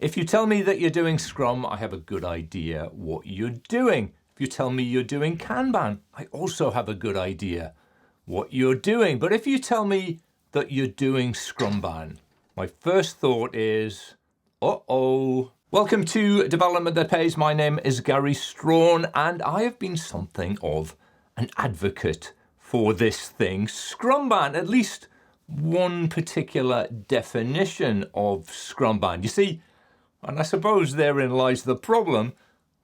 If you tell me that you're doing Scrum, I have a good idea what you're doing. If you tell me you're doing Kanban, I also have a good idea what you're doing. But if you tell me that you're doing scrumban, my first thought is, uh-oh. Welcome to Development That Pays. My name is Gary Strawn, and I have been something of an advocate for this thing, scrumban, at least one particular definition of scrumban. You see, and I suppose therein lies the problem,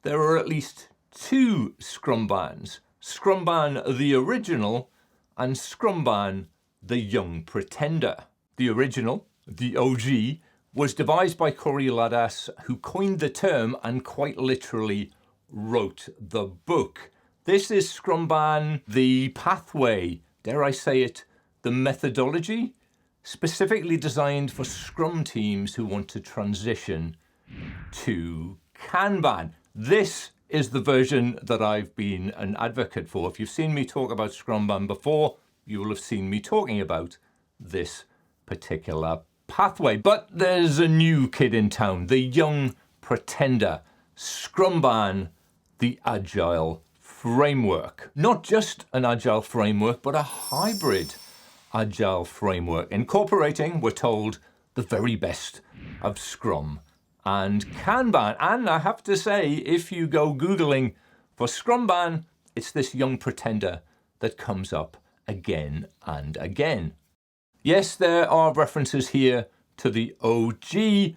there are at least two scrumbans. Scrumban the original and scrumban the young pretender. The original, the OG, was devised by ladas, who coined the term and quite literally wrote the book. This is scrumban, the pathway, dare I say it, the methodology, specifically designed for Scrum teams who want to transition to Kanban. This is the version that I've been an advocate for. If you've seen me talk about scrumban before, you will have seen me talking about this particular pathway. But there's a new kid in town, the young pretender, scrumban, the Agile framework. Not just an Agile framework, but a hybrid Agile framework, incorporating, we're told, the very best of Scrum and Kanban. And I have to say, if you go Googling for scrumban, it's this young pretender that comes up again and again. Yes, there are references here to the OG,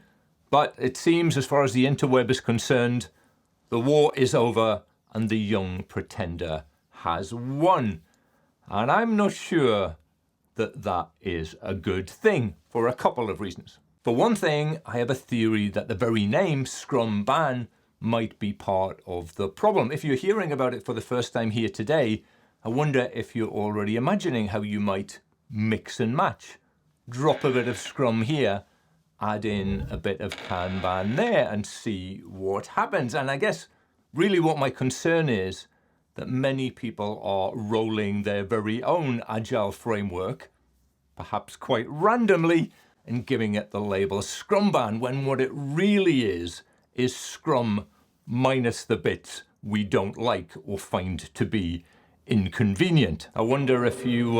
but it seems, as far as the interweb is concerned, the war is over and the young pretender has won. And I'm not sure that that is a good thing for a couple of reasons. For one thing, I have a theory that the very name scrum-ban might be part of the problem. If you're hearing about it for the first time here today, I wonder if you're already imagining how you might mix and match. Drop a bit of Scrum here, add in a bit of Kanban there, and see what happens. And I guess really what my concern is that many people are rolling their very own Agile framework, perhaps quite randomly, and giving it the label scrumban, when what it really is Scrum minus the bits we don't like or find to be inconvenient. I wonder if you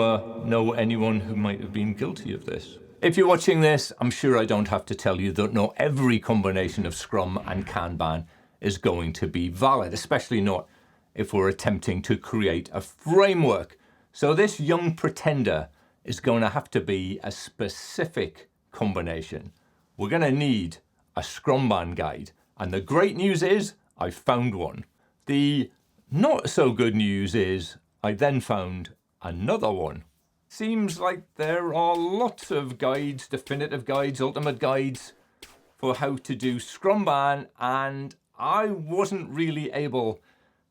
know anyone who might have been guilty of this. If you're watching this, I'm sure I don't have to tell you that not every combination of Scrum and Kanban is going to be valid, especially not if we're attempting to create a framework. So this young pretender is going to have to be a specific combination. We're going to need a scrumban guide. And the great news is I found one. The not so good news is I then found another one. Seems like there are lots of guides, definitive guides, ultimate guides for how to do scrumban, and I wasn't really able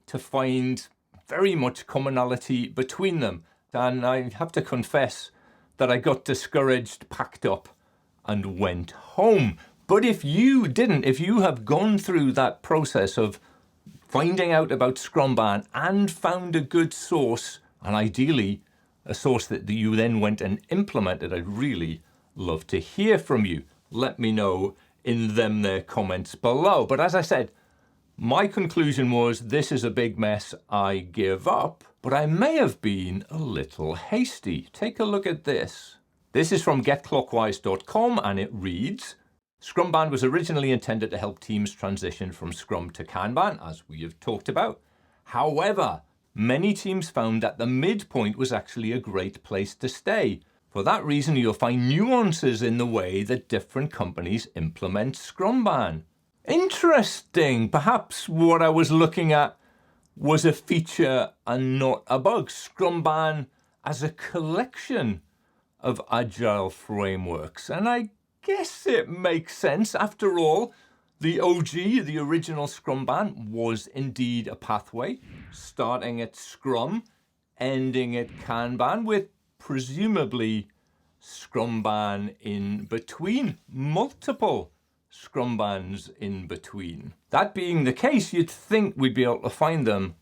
to find very much commonality between them. And I have to confess that I got discouraged, packed up, and went home. But if you didn't, if you have gone through that process of finding out about scrumban and found a good source, and ideally a source that you then went and implemented, I'd really love to hear from you. Let me know in them there comments below. But as I said, my conclusion was this is a big mess, I give up. But I may have been a little hasty. Take a look at this. This is from getclockwise.com, and it reads, Scrumban was originally intended to help teams transition from Scrum to Kanban, as we have talked about. However, many teams found that the midpoint was actually a great place to stay. For that reason, you'll find nuances in the way that different companies implement Scrumban. Interesting. Perhaps what I was looking at was a feature and not a bug. Scrumban as a collection of Agile frameworks. And I guess it makes sense. After all, the OG, the original Scrumban, was indeed a pathway, starting at Scrum, ending at Kanban, with presumably scrumban in between, multiple scrumbans in between. That being the case, you'd think we'd be able to find them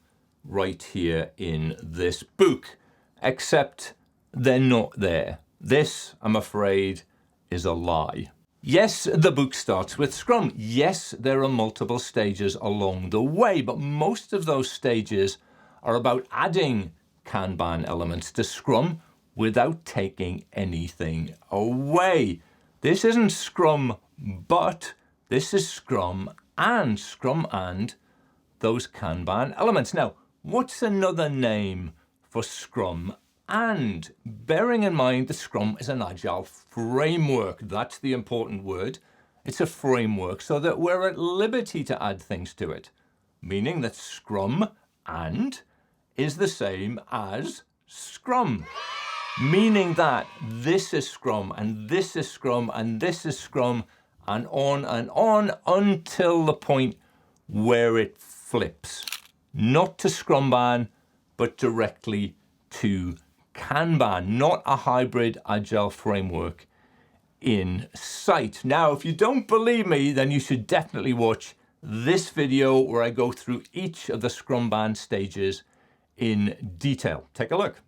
right here in this book, except they're not there. This, I'm afraid, is a lie. Yes, the book starts with Scrum. Yes, there are multiple stages along the way, but most of those stages are about adding Kanban elements to Scrum without taking anything away. This isn't Scrum, but this is Scrum and those Kanban elements. Now, what's another name for Scrum? And bearing in mind that Scrum is an Agile framework, that's the important word. It's a framework so that we're at liberty to add things to it, meaning that Scrum and is the same as Scrum, meaning that this is Scrum and this is Scrum and this is Scrum and on until the point where it flips, not to scrumban, but directly to Kanban, not a hybrid Agile framework in sight. Now, if you don't believe me, then you should definitely watch this video where I go through each of the scrumban stages in detail. Take a look.